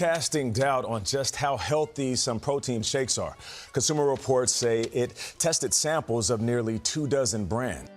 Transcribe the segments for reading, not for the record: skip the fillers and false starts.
casting doubt on just how healthy some protein shakes are. Consumer Reports say it tested samples of nearly 24 brands.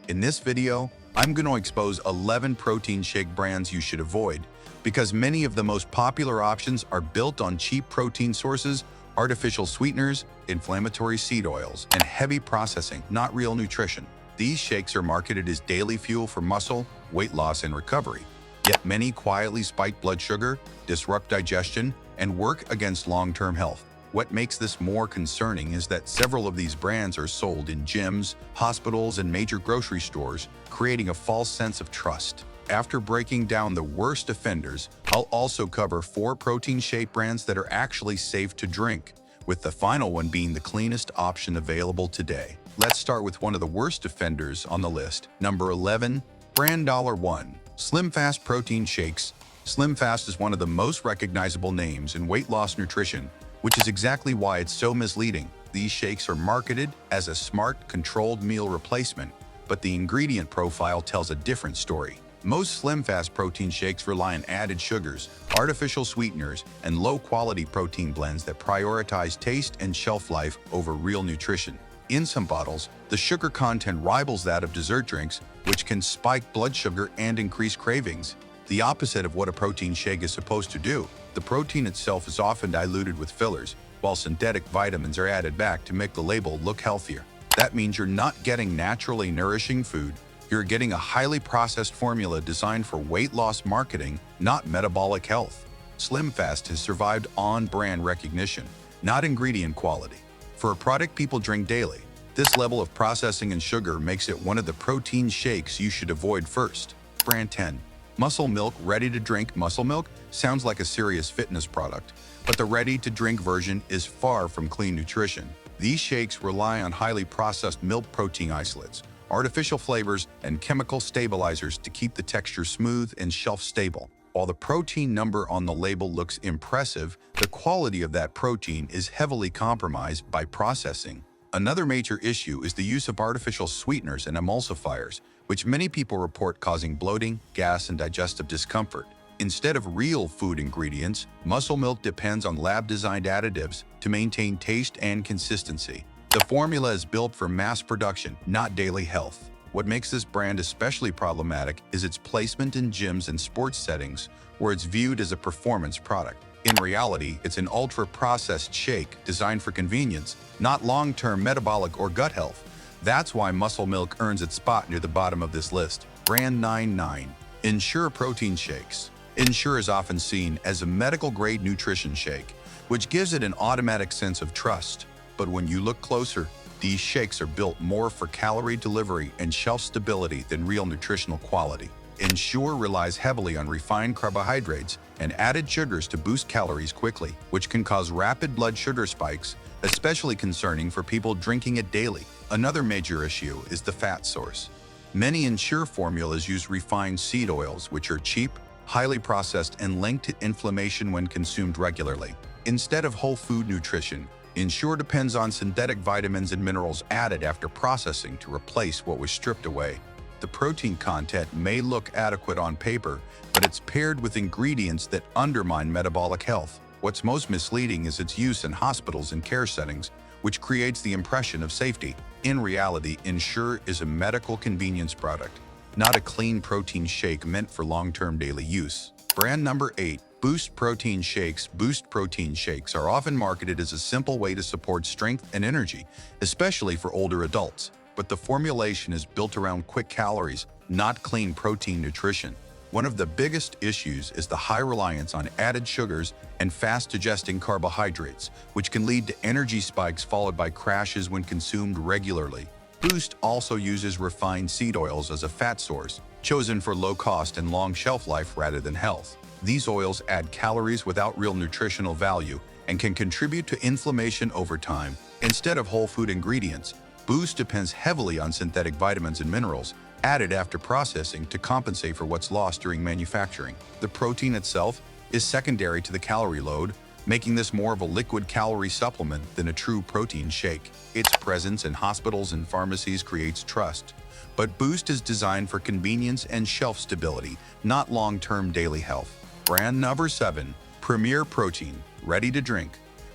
In this video, I'm going to expose 11 protein shake brands you should avoid because many of the most popular options are built on cheap protein sources, artificial sweeteners, inflammatory seed oils, and heavy processing, not real nutrition. These shakes are marketed as daily fuel for muscle, weight loss, and recovery. Yet many quietly spike blood sugar, disrupt digestion, and work against long-term health. What makes this more concerning is that several of these brands are sold in gyms, hospitals, and major grocery stores, creating a false sense of trust. After breaking down the worst offenders, I'll also cover 4 protein shake brands that are actually safe to drink, with the final one being the cleanest option available today. Let's start with one of the worst offenders on the list. Number 11, brand $1. SlimFast Protein Shakes. SlimFast is one of the most recognizable names in weight loss nutrition, which is exactly why it's so misleading. These shakes are marketed as a smart, controlled meal replacement, but the ingredient profile tells a different story. Most SlimFast protein shakes rely on added sugars, artificial sweeteners, and low-quality protein blends that prioritize taste and shelf life over real nutrition. In some bottles, the sugar content rivals that of dessert drinks, which can spike blood sugar and increase cravings. The opposite of what a protein shake is supposed to do. The protein itself is often diluted with fillers, while synthetic vitamins are added back to make the label look healthier. That means you're not getting naturally nourishing food. You're getting a highly processed formula designed for weight loss marketing, not metabolic health. SlimFast has survived on-brand recognition, not ingredient quality. For a product people drink daily, this level of processing and sugar makes it one of the protein shakes you should avoid first. Brand 10. Muscle Milk Ready-to-Drink. Muscle Milk sounds like a serious fitness product, but the ready-to-drink version is far from clean nutrition. These shakes rely on highly processed milk protein isolates, artificial flavors, and chemical stabilizers to keep the texture smooth and shelf-stable. While the protein number on the label looks impressive, the quality of that protein is heavily compromised by processing. Another major issue is the use of artificial sweeteners and emulsifiers, which many people report causing bloating, gas, and digestive discomfort. Instead of real food ingredients, Muscle Milk depends on lab-designed additives to maintain taste and consistency. The formula is built for mass production, not daily health. What makes this brand especially problematic is its placement in gyms and sports settings, where it's viewed as a performance product. In reality, it's an ultra-processed shake designed for convenience, not long-term metabolic or gut health. That's why Muscle Milk earns its spot near the bottom of this list. Brand 99. Ensure Protein Shakes. Ensure is often seen as a medical-grade nutrition shake, which gives it an automatic sense of trust. But when you look closer, these shakes are built more for calorie delivery and shelf stability than real nutritional quality. Ensure relies heavily on refined carbohydrates and added sugars to boost calories quickly, which can cause rapid blood sugar spikes, especially concerning for people drinking it daily. Another major issue is the fat source. Many Ensure formulas use refined seed oils, which are cheap, highly processed, and linked to inflammation when consumed regularly. Instead of whole food nutrition, Ensure depends on synthetic vitamins and minerals added after processing to replace what was stripped away. The protein content may look adequate on paper, but it's paired with ingredients that undermine metabolic health. What's most misleading is its use in hospitals and care settings, which creates the impression of safety. In reality, Ensure is a medical convenience product, not a clean protein shake meant for long-term daily use. Brand number 8. Boost Protein Shakes. Boost protein shakes are often marketed as a simple way to support strength and energy, especially for older adults. But the formulation is built around quick calories, not clean protein nutrition. One of the biggest issues is the high reliance on added sugars and fast-digesting carbohydrates, which can lead to energy spikes followed by crashes when consumed regularly. Boost also uses refined seed oils as a fat source, chosen for low cost and long shelf life rather than health. These oils add calories without real nutritional value and can contribute to inflammation over time. Instead of whole food ingredients, Boost depends heavily on synthetic vitamins and minerals added after processing to compensate for what's lost during manufacturing. The protein itself is secondary to the calorie load, making this more of a liquid calorie supplement than a true protein shake. Its presence in hospitals and pharmacies creates trust, but Boost is designed for convenience and shelf stability, not long-term daily health. Brand number 7. Premier Protein, ready to drink.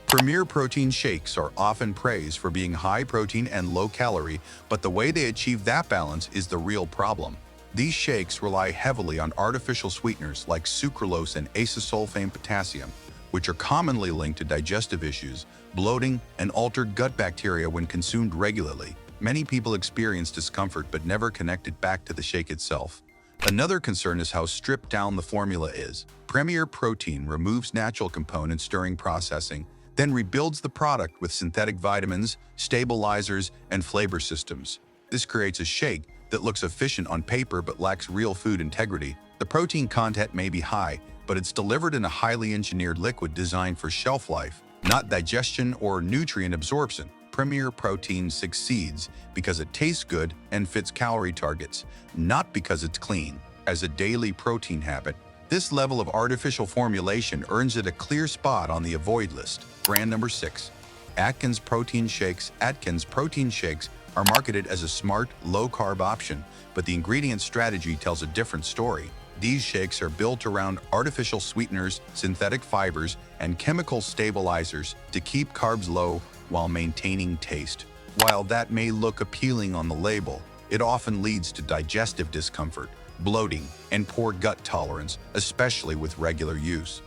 Premier Protein shakes are often praised for being high protein and low calorie, but the way they achieve that balance is the real problem. These shakes rely heavily on artificial sweeteners like sucralose and acesulfame potassium, which are commonly linked to digestive issues, bloating, and altered gut bacteria when consumed regularly. Many people experience discomfort but never connect it back to the shake itself. Another concern is how stripped down the formula is. Premier Protein removes natural components during processing, then rebuilds the product with synthetic vitamins, stabilizers, and flavor systems. This creates a shake that looks efficient on paper but lacks real food integrity. The protein content may be high, but it's delivered in a highly engineered liquid designed for shelf life, not digestion or nutrient absorption. Premier Protein succeeds because it tastes good and fits calorie targets, not because it's clean. As a daily protein habit, this level of artificial formulation earns it a clear spot on the avoid list. Brand number 6. Atkins Protein Shakes. Atkins Protein Shakes are marketed as a smart, low-carb option, but the ingredient strategy tells a different story. These shakes are built around artificial sweeteners, synthetic fibers, and chemical stabilizers to keep carbs low while maintaining taste. While that may look appealing on the label, it often leads to digestive discomfort, bloating, and poor gut tolerance, especially with regular use.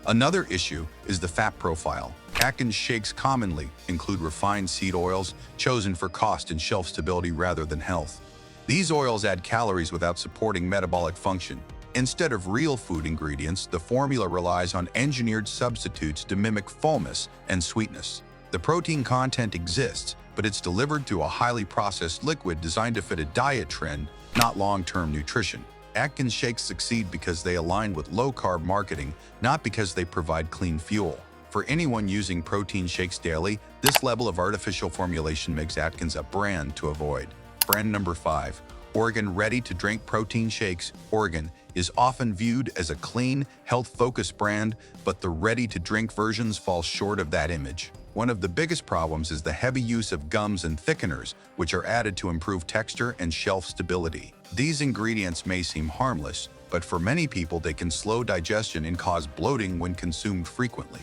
Another issue is the fat profile. Atkins shakes commonly include refined seed oils chosen for cost and shelf stability rather than health. These oils add calories without supporting metabolic function. Instead of real food ingredients, the formula relies on engineered substitutes to mimic fullness and sweetness. The protein content exists, but it's delivered through a highly processed liquid designed to fit a diet trend, not long-term nutrition. Atkins shakes succeed because they align with low-carb marketing, not because they provide clean fuel. For anyone using protein shakes daily, this level of artificial formulation makes Atkins a brand to avoid. Brand number 5. Oregon Ready-to-Drink Protein Shakes. Oregon is often viewed as a clean, health-focused brand, but the ready-to-drink versions fall short of that image. One of the biggest problems is the heavy use of gums and thickeners, which are added to improve texture and shelf stability. These ingredients may seem harmless, but for many people they can slow digestion and cause bloating when consumed frequently.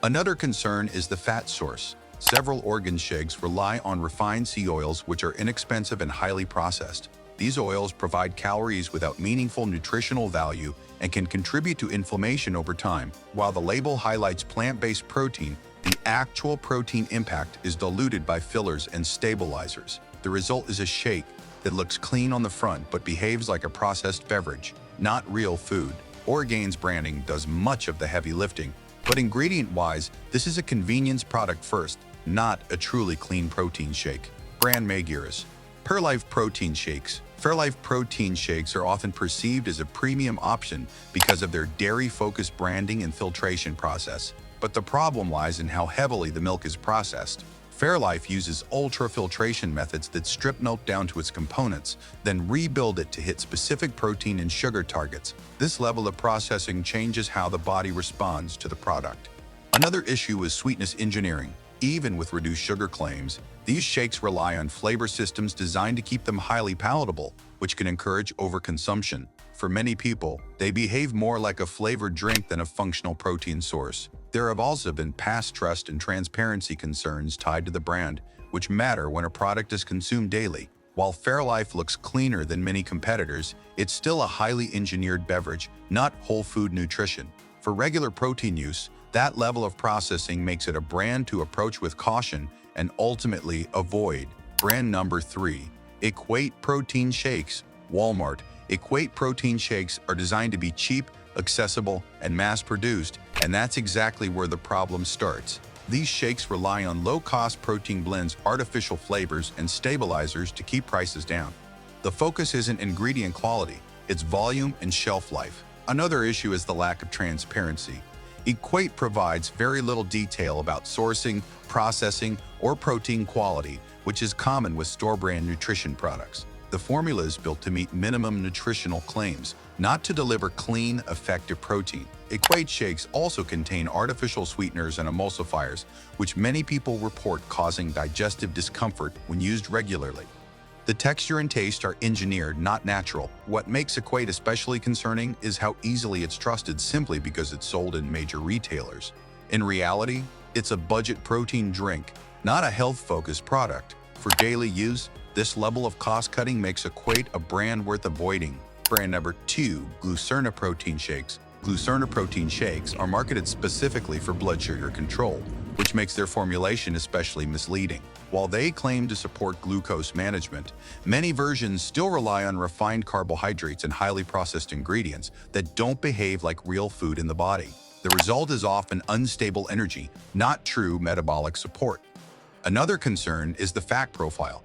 Another concern is the fat source. Several Oregon shakes rely on refined seed oils, which are inexpensive and highly processed. These oils provide calories without meaningful nutritional value and can contribute to inflammation over time. While the label highlights plant-based protein, the actual protein impact is diluted by fillers and stabilizers. The result is a shake that looks clean on the front but behaves like a processed beverage, not real food. Oregon's branding does much of the heavy lifting, but ingredient-wise, this is a convenience product first, not a truly clean protein shake. Brand Magear's Fairlife Protein Shakes. Fairlife Protein Shakes are often perceived as a premium option because of their dairy-focused branding and filtration process. But the problem lies in how heavily the milk is processed. Fairlife uses ultrafiltration methods that strip milk down to its components, then rebuild it to hit specific protein and sugar targets. This level of processing changes how the body responds to the product. Another issue is sweetness engineering. Even with reduced sugar claims, these shakes rely on flavor systems designed to keep them highly palatable, which can encourage overconsumption. For many people, they behave more like a flavored drink than a functional protein source. There have also been past trust and transparency concerns tied to the brand, which matter when a product is consumed daily. While Fairlife looks cleaner than many competitors, it's still a highly engineered beverage, not whole food nutrition. For regular protein use, that level of processing makes it a brand to approach with caution and ultimately avoid. Brand number 3. Equate Protein Shakes. Walmart. Equate Protein Shakes are designed to be cheap, accessible, and mass-produced, and that's exactly where the problem starts. These shakes rely on low-cost protein blends, artificial flavors, and stabilizers to keep prices down. The focus isn't ingredient quality, it's volume and shelf life. Another issue is the lack of transparency. Equate provides very little detail about sourcing, processing, or protein quality, which is common with store-brand nutrition products. The formula is built to meet minimum nutritional claims, not to deliver clean, effective protein. Equate shakes also contain artificial sweeteners and emulsifiers, which many people report causing digestive discomfort when used regularly. The texture and taste are engineered, not natural. What makes Equate especially concerning is how easily it's trusted simply because it's sold in major retailers. In reality, it's a budget protein drink, not a health-focused product. For daily use, this level of cost-cutting makes Equate a brand worth avoiding. Brand number 2, Glucerna Protein Shakes. Glucerna protein shakes are marketed specifically for blood sugar control, which makes their formulation especially misleading. While they claim to support glucose management, many versions still rely on refined carbohydrates and highly processed ingredients that don't behave like real food in the body. The result is often unstable energy, not true metabolic support. Another concern is the fat profile.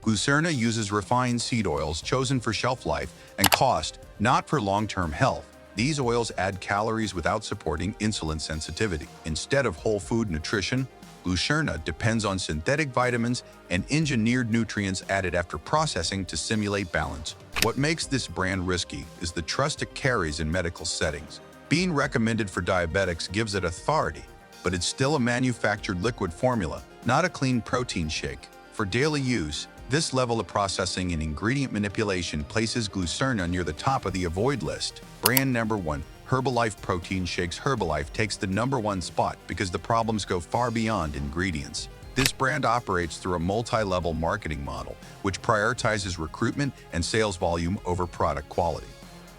Glucerna uses refined seed oils chosen for shelf life and cost, not for long-term health. These oils add calories without supporting insulin sensitivity. Instead of whole food nutrition, Glucerna depends on synthetic vitamins and engineered nutrients added after processing to simulate balance. What makes this brand risky is the trust it carries in medical settings. Being recommended for diabetics gives it authority, but it's still a manufactured liquid formula, not a clean protein shake. For daily use, this level of processing and ingredient manipulation places Glucerna near the top of the avoid list. Brand number 1, Herbalife Protein Shakes. Herbalife takes the number 1 spot because the problems go far beyond ingredients. This brand operates through a multi-level marketing model, which prioritizes recruitment and sales volume over product quality.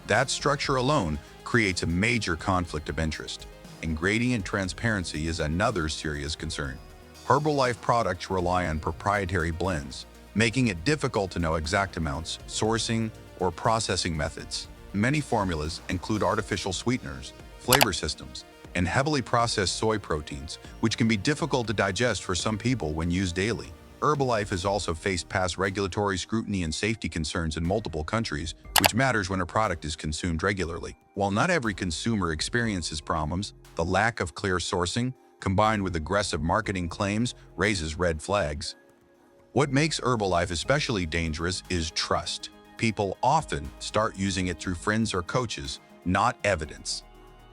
That structure alone creates a major conflict of interest. Ingredient transparency is another serious concern. Herbalife products rely on proprietary blends, making it difficult to know exact amounts, sourcing, or processing methods. Many formulas include artificial sweeteners, flavor systems, and heavily processed soy proteins, which can be difficult to digest for some people when used daily. Herbalife has also faced past regulatory scrutiny and safety concerns in multiple countries, which matters when a product is consumed regularly. While not every consumer experiences problems, the lack of clear sourcing, combined with aggressive marketing claims, raises red flags. What makes Herbalife especially dangerous is trust. People often start using it through friends or coaches, not evidence.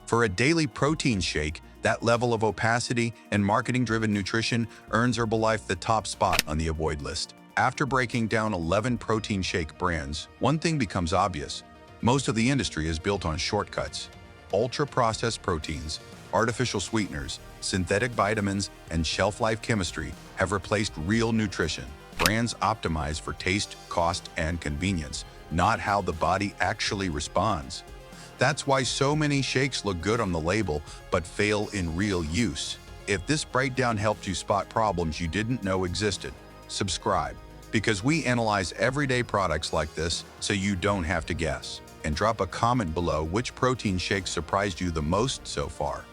For a daily protein shake, that level of opacity and marketing-driven nutrition earns Herbalife the top spot on the avoid list. After breaking down 11 protein shake brands, one thing becomes obvious. Most of the industry is built on shortcuts. Ultra-processed proteins, artificial sweeteners, synthetic vitamins, and shelf-life chemistry have replaced real nutrition. Brands optimize for taste, cost, and convenience, not how the body actually responds. That's why so many shakes look good on the label but fail in real use. If this breakdown helped you spot problems you didn't know existed, subscribe, because we analyze everyday products like this so you don't have to guess. And drop a comment below which protein shake surprised you the most so far.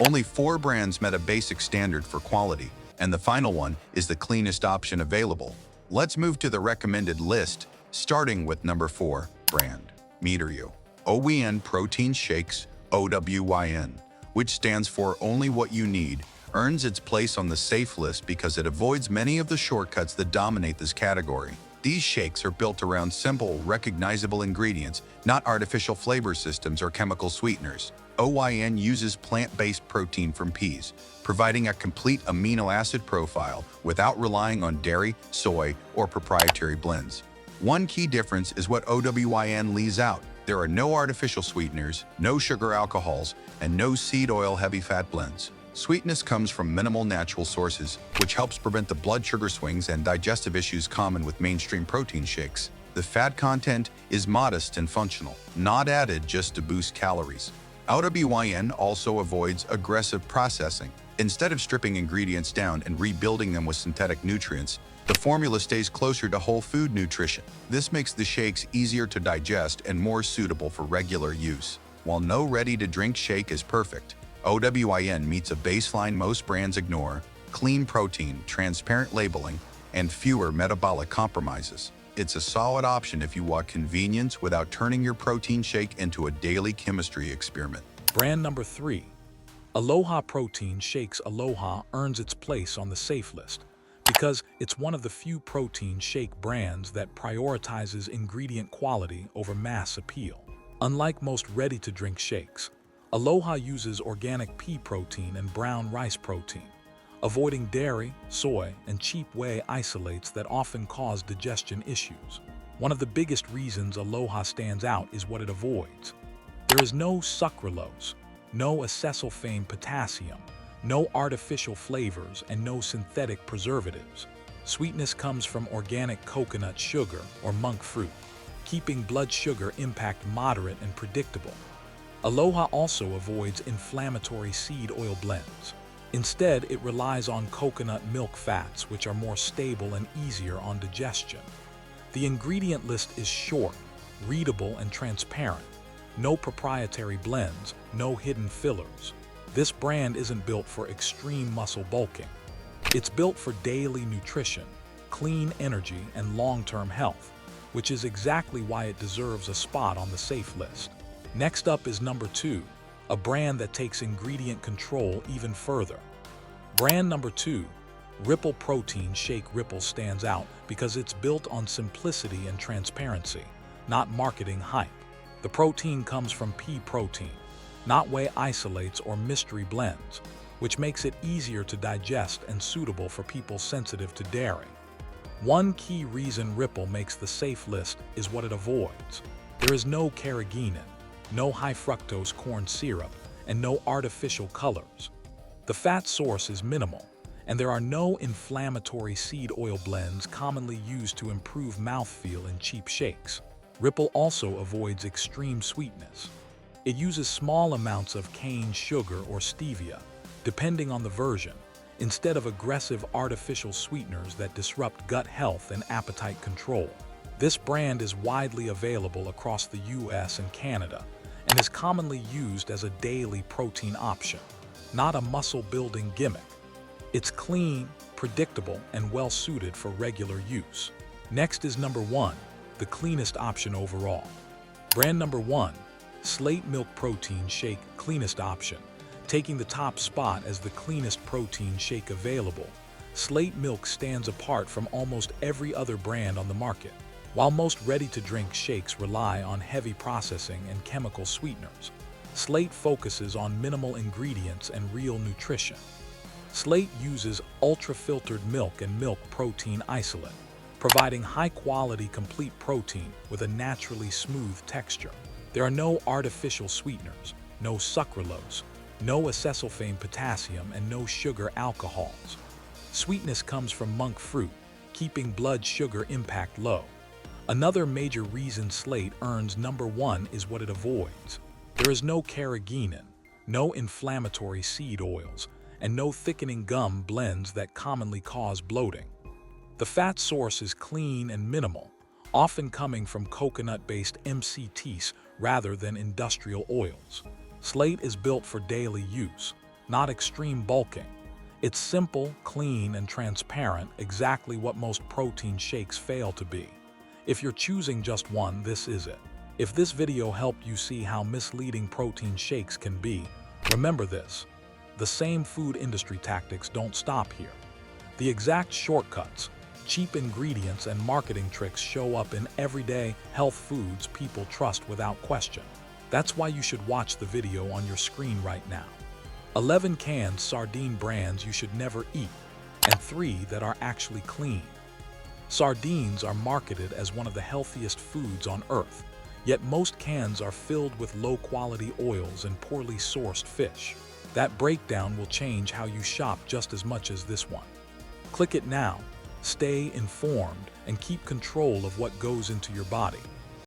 Only 4 brands met a basic standard for quality, and the final one is the cleanest option available. Let's move to the recommended list, starting with number 4 brand, Meterio. OWYN Protein Shakes, OWYN, which stands for Only What You Need, earns its place on the safe list because it avoids many of the shortcuts that dominate this category. These shakes are built around simple, recognizable ingredients, not artificial flavor systems or chemical sweeteners. OWYN uses plant-based protein from peas, providing a complete amino acid profile without relying on dairy, soy, or proprietary blends. One key difference is what OWYN leaves out. There are no artificial sweeteners, no sugar alcohols, and no seed oil heavy fat blends. Sweetness comes from minimal natural sources, which helps prevent the blood sugar swings and digestive issues common with mainstream protein shakes. The fat content is modest and functional, not added just to boost calories. OWYN also avoids aggressive processing. Instead of stripping ingredients down and rebuilding them with synthetic nutrients, the formula stays closer to whole food nutrition. This makes the shakes easier to digest and more suitable for regular use. While no ready-to-drink shake is perfect, OWYN meets a baseline most brands ignore: clean protein, transparent labeling, and fewer metabolic compromises. It's a solid option if you want convenience without turning your protein shake into a daily chemistry experiment. Brand number 3. Aloha Protein Shakes. Aloha earns its place on the safe list because it's one of the few protein shake brands that prioritizes ingredient quality over mass appeal. Unlike most ready-to-drink shakes, Aloha uses organic pea protein and brown rice protein. avoiding dairy, soy, and cheap whey isolates that often cause digestion issues. One of the biggest reasons Aloha stands out is what it avoids. There is no sucralose, no acesulfame potassium, no artificial flavors, and no synthetic preservatives. Sweetness comes from organic coconut sugar or monk fruit, keeping blood sugar impact moderate and predictable. Aloha also avoids inflammatory seed oil blends. Instead, it relies on coconut milk fats, which are more stable and easier on digestion. The ingredient list is short, readable, and transparent. No proprietary blends, no hidden fillers. This brand isn't built for extreme muscle bulking. It's built for daily nutrition, clean energy, and long-term health, which is exactly why it deserves a spot on the safe list. Next up is number 2, a brand that takes ingredient control even further. Brand number 2, Ripple Protein Shake. Ripple stands out because it's built on simplicity and transparency, not marketing hype. The protein comes from pea protein, not whey isolates or mystery blends, which makes it easier to digest and suitable for people sensitive to dairy. One key reason Ripple makes the safe list is what it avoids. There is no carrageenan, no high fructose corn syrup, and no artificial colors. The fat source is minimal, and there are no inflammatory seed oil blends commonly used to improve mouthfeel in cheap shakes. Ripple also avoids extreme sweetness. It uses small amounts of cane sugar or stevia, depending on the version, instead of aggressive artificial sweeteners that disrupt gut health and appetite control. This brand is widely available across the US and Canada and is commonly used as a daily protein option, not a muscle-building gimmick. It's clean, predictable, and well-suited for regular use. Next is number 1, the cleanest option overall. Brand number 1, Slate Milk Protein Shake. Cleanest option, taking the top spot as the cleanest protein shake available. Slate Milk stands apart from almost every other brand on the market. While most ready-to-drink shakes rely on heavy processing and chemical sweeteners, Slate focuses on minimal ingredients and real nutrition. Slate uses ultra-filtered milk and milk protein isolate, providing high-quality complete protein with a naturally smooth texture. There are no artificial sweeteners, no sucralose, no acesulfame potassium, and no sugar alcohols. Sweetness comes from monk fruit, keeping blood sugar impact low. Another major reason Slate earns number 1 is what it avoids. There is no carrageenan, no inflammatory seed oils, and no thickening gum blends that commonly cause bloating. The fat source is clean and minimal, often coming from coconut-based MCTs rather than industrial oils. Slate is built for daily use, not extreme bulking. It's simple, clean, and transparent, exactly what most protein shakes fail to be. If you're choosing just one, this is it. If this video helped you see how misleading protein shakes can be, remember this: the same food industry tactics don't stop here. The exact shortcuts, cheap ingredients, and marketing tricks show up in everyday health foods people trust without question. That's why you should watch the video on your screen right now. 11 canned sardine brands you should never eat, and 3 that are actually clean. Sardines are marketed as one of the healthiest foods on earth, yet most cans are filled with low-quality oils and poorly sourced fish. That breakdown will change how you shop just as much as this one. Click it now, stay informed, and keep control of what goes into your body.